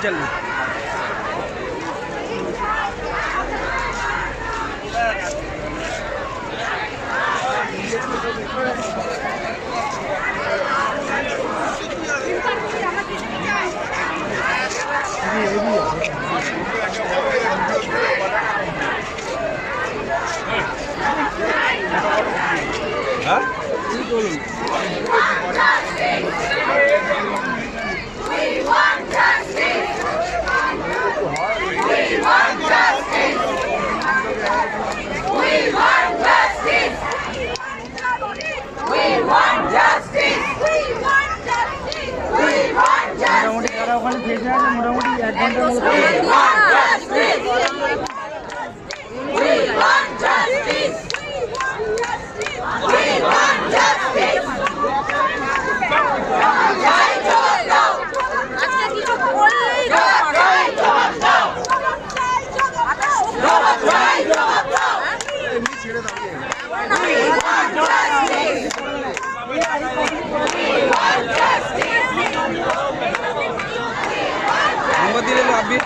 চালু। হ্যাঁ বলুন। মোটামুটি তারা ওখানে ভেজে আছে, মোটামুটি 1 ঘন্টার মতো। अभी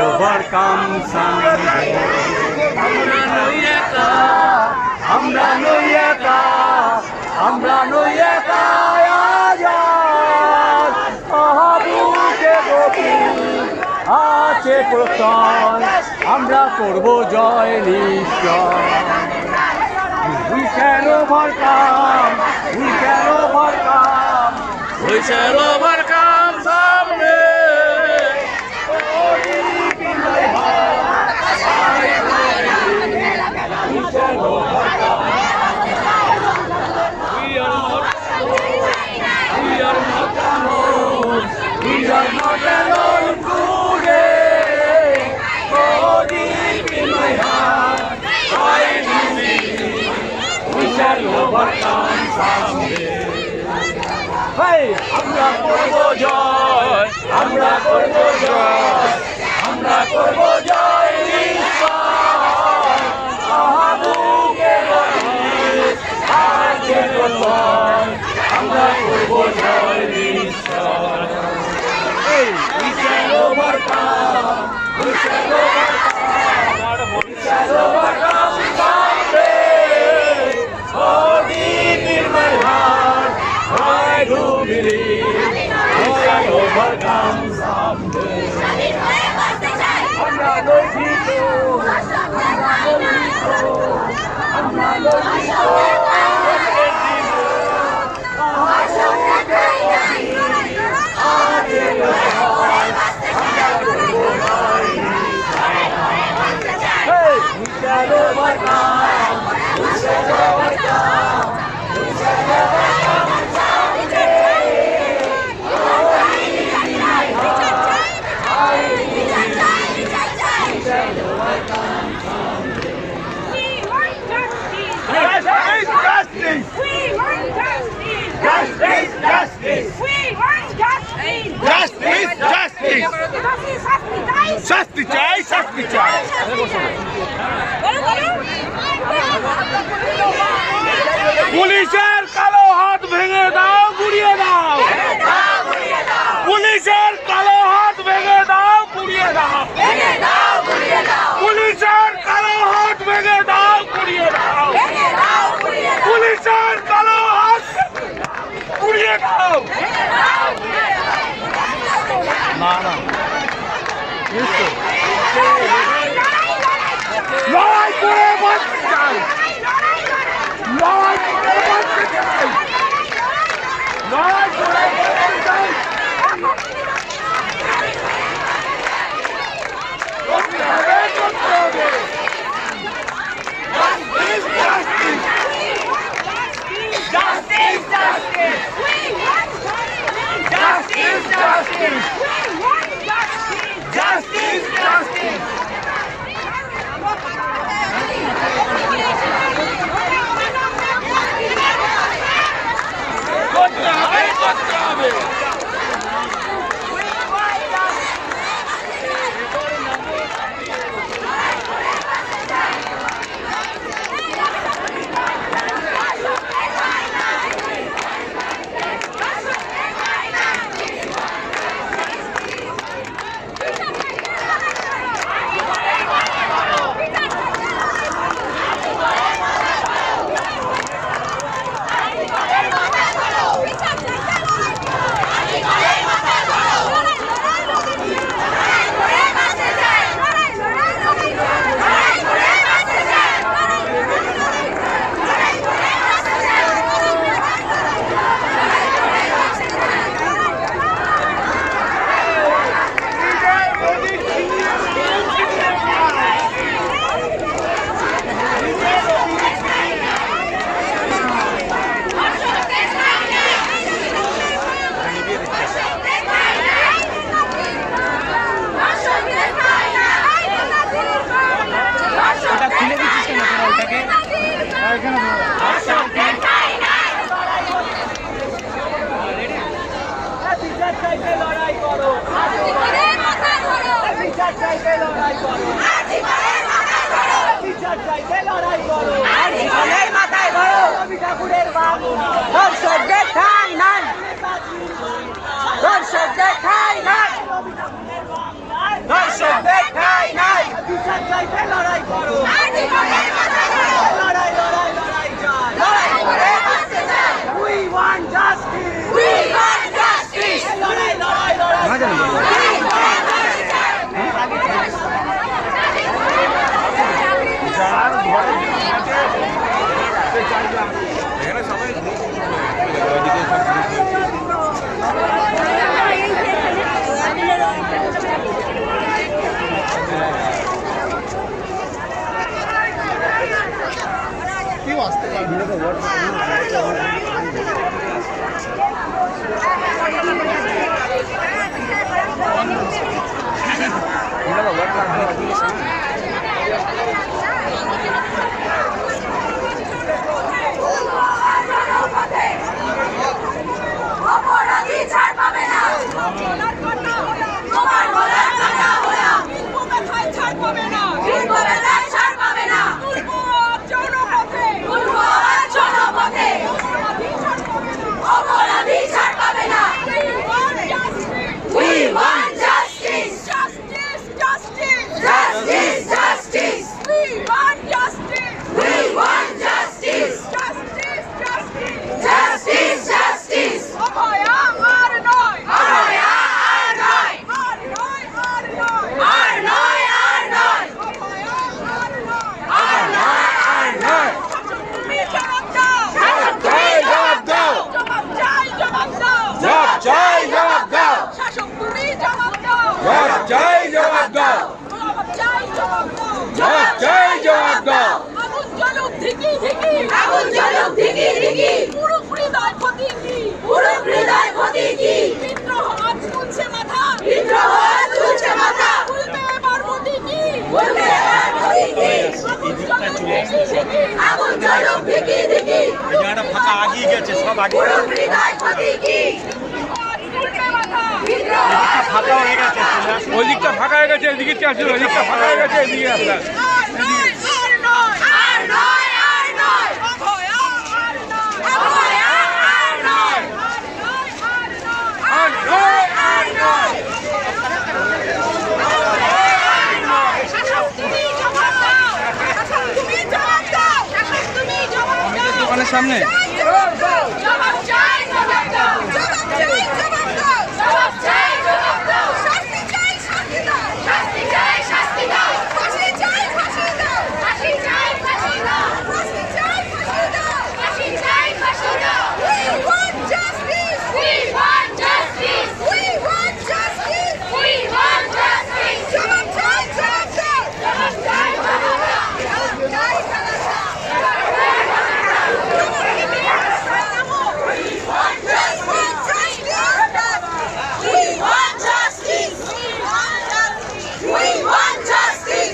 overcome someday. Amra noyeka ajad ahabuke gopi ache proton amra korbo joy nishchay. We shall overcome, we shall overcome, we shall overcome someday. We are not alone today. Oh, deep in my heart, I believe we shall overcome someday. Hey, আমরা করব জয়, আমরা করব জয়, আমরা করব জয় নিশ্চয়। আহাবুকে বলি আজকে প্রথম আমরা করব জয় নিশ্চয়। We shall overcome, we shall overcome, we shall overcome someday. Oh, deep in my heart, I do believe we shall overcome someday. আমরা লজ্জিত, আমরা লজ্জিত, শাস্তি চাই, শাস্তি চাই। পুলিশের কালো হাত ভেঙে দাও, গুড়িয়ে দাও। পুলিশের কালো হাত ভেঙে দাও, গুড়িয়ে দাও। পুলিশের কালো হাত ভেঙে দাও। দাও না না লড়াই করে বাঁচতে চাই লড়াই করে বাঁচতে চাই লড়াই করে বাঁচতে চাই করতে হবে করতে হবে Justice, justice! Justice, justice! Justice, justice! করতে হবে করতে হবে দর্শকদের ঠাঁই নাই দর্শকদের ঠাঁই নাই দর্শকদের ঠাঁই নাই বিচার চাইতে লড়াই করো লড়াই লড়াই লড়াই চাই লড়াই করে বাঁচতে চাই we want justice লড়াই লড়াই লড়াই যার ঘরে এখানে সবাই কি আসতে অপরাধী ছাড় পাবে না তোমার গলার কাটা হলাম ব্যথায় ছাড় পাবে না ব্যথায় ছাড় পাবে না জনপথে অপরাধী ছাড় পাবে না We want justice justice justice justice justice We want justice We want justice justice justice justice justice অভয়া আর নয় অভয়া আর নয় আর নয় আর নয় আর নয় আর নয় অভয়া আর নয় আর নয় আর নয় তুমি জবাব দাও জবাব দাও জবাব চাই জবাব দাও জবাব চাই জবাব দাও শাসক তুমি জবাব দাও জবাব চাই জবাব দাও জবাব চাই জবাব দাও জবাব চাই জবাব দাও আগুন জ্বলুক ধিকি ধিকি আগুন জ্বলুক ধিকি ধিকি পুরো হৃদয় ক্ষতি কি পুরো হৃদয় ক্ষতি কি বিদ্রোহ আজ তুলছে মাথা বিদ্রোহ আজ তুলছে মাথা ভুলবে এবার মোদি কি ভুলবে এবার মোদি কি আগুন জ্বলুক ধিকি ধিকি জায়গাটা ফাঁকা আগিয়ে গেছে সব আগে পুরো হৃদয় ক্ষতি কি তুলবে মাথা বিদ্রোহ ফাঁকা হয়ে গেছে ওই দিকটা ফাঁকা হয়ে গেছে এদিকে কি আসলে ওই দিকটা ফাঁকা হয়ে গেছে এদিকে আসলে আর নয় আর নয় আর নয় অভয়া আর নয় অভয়া আর নয় আর নয় আর নয় শাসক তুমি জবাব দাও শাসক তুমি জবাব দাও শাসক তুমি জবাব দাও দোকানের সামনে চাই জবাব চাই, জবাব দাও। জবাব চাই, জবাব দাও। জবাব চাই, জবাব দাও। শাস্তি চাই, শাস্তি দাও। শাস্তি চাই, শাস্তি দাও। ফাঁসি চাই, ফাঁসি দাও। ফাঁসি চাই, ফাঁসি দাও। ফাঁসি চাই, ফাঁসি দাও। ফাঁসি চাই, ফাঁসি দাও। We want justice.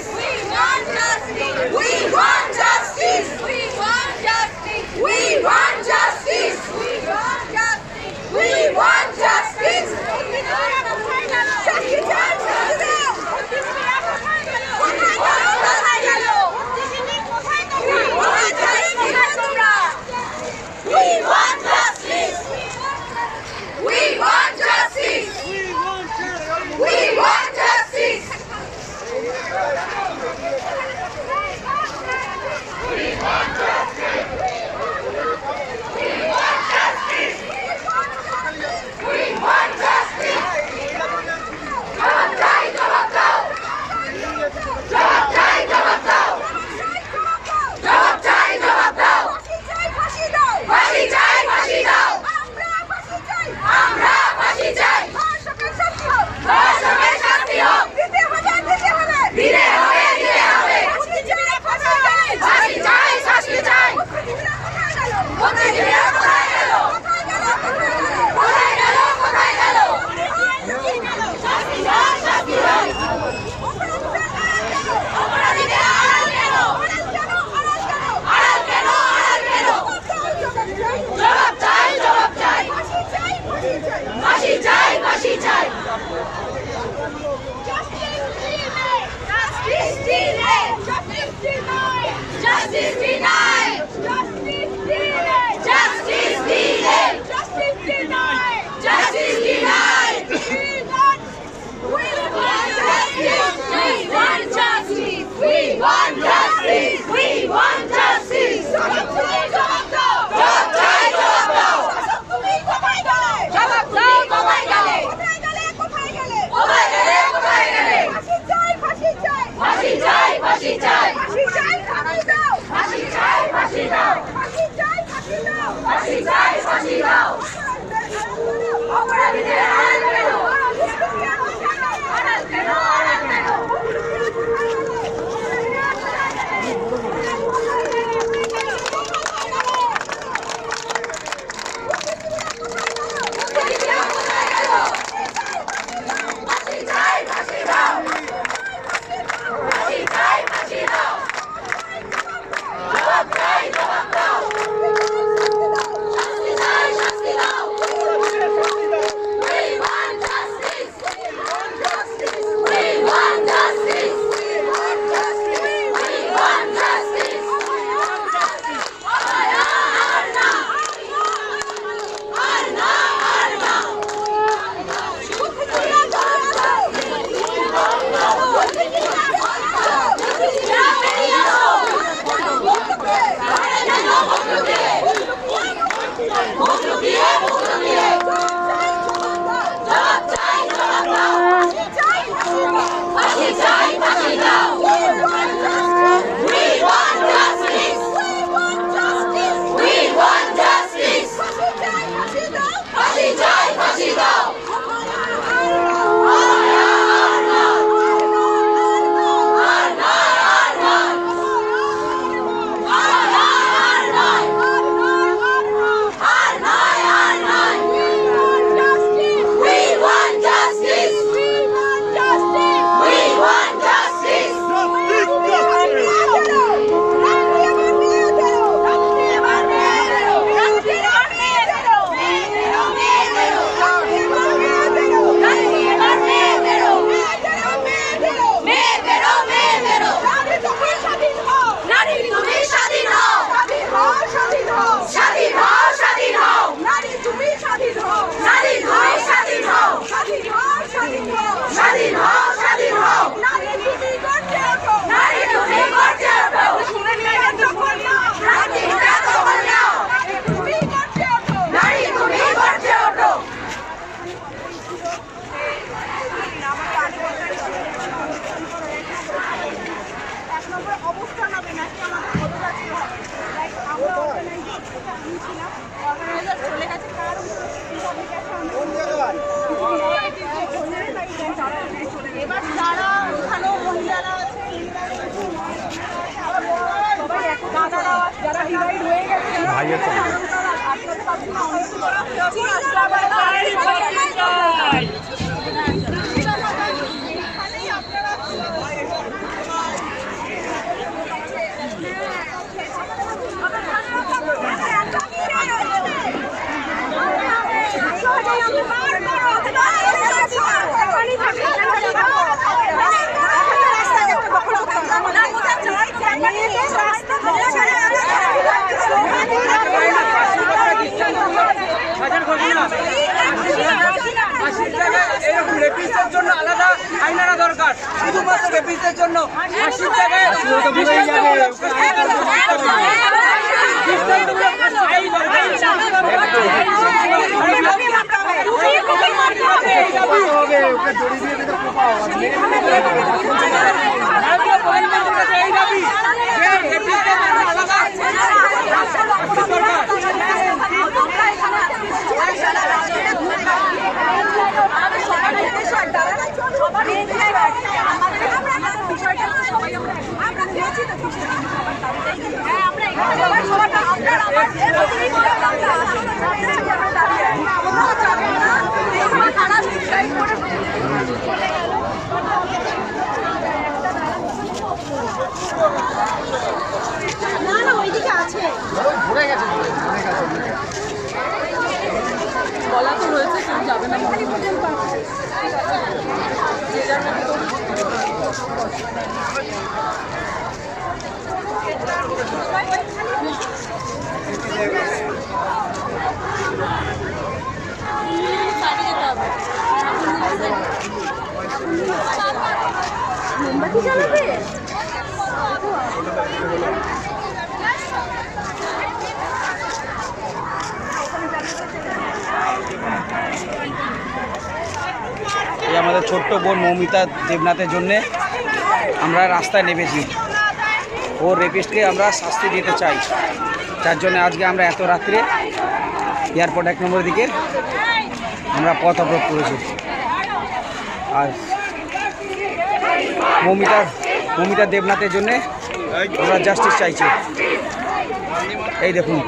We want justice. We want justice. We want justice. জবাব চাই, জবাব দাও। জবাব চাই, জবাব দাও। জবাব চাই, জবাব দাও। তুমি ছিলাম, অর্গানাইজার চলে গেছে, কার এবার যারা ওখানেও মহিলারা আছে, যারা ডিভাইড হয়ে গেছে এরকম রেপিস্টের জন্য আলাদা আইন আনা দরকার, শুধুমাত্র রেপিস্টের জন্য 80 টাকায় ওইদিকে আছে বলা তো রয়েছে, কেউ যাবে না। মোমবাতি জ্বালাবে? এই আমাদের ছোট্ট বোন মৌমিতা দেবনাথের জন্যে আমরা রাস্তায় নেমেছি। ওর রেপিস্টকে আমরা শাস্তি দিতে চাই, তার জন্য আজকে আমরা এত রাত্রে এয়ারপোর্ট 1 নম্বরের দিকে আমরা পথ অবরোধ করেছি। আর মৌমিতা দেবনাথের জন্যে আমরা জাস্টিস চাইছি। এই দেখুন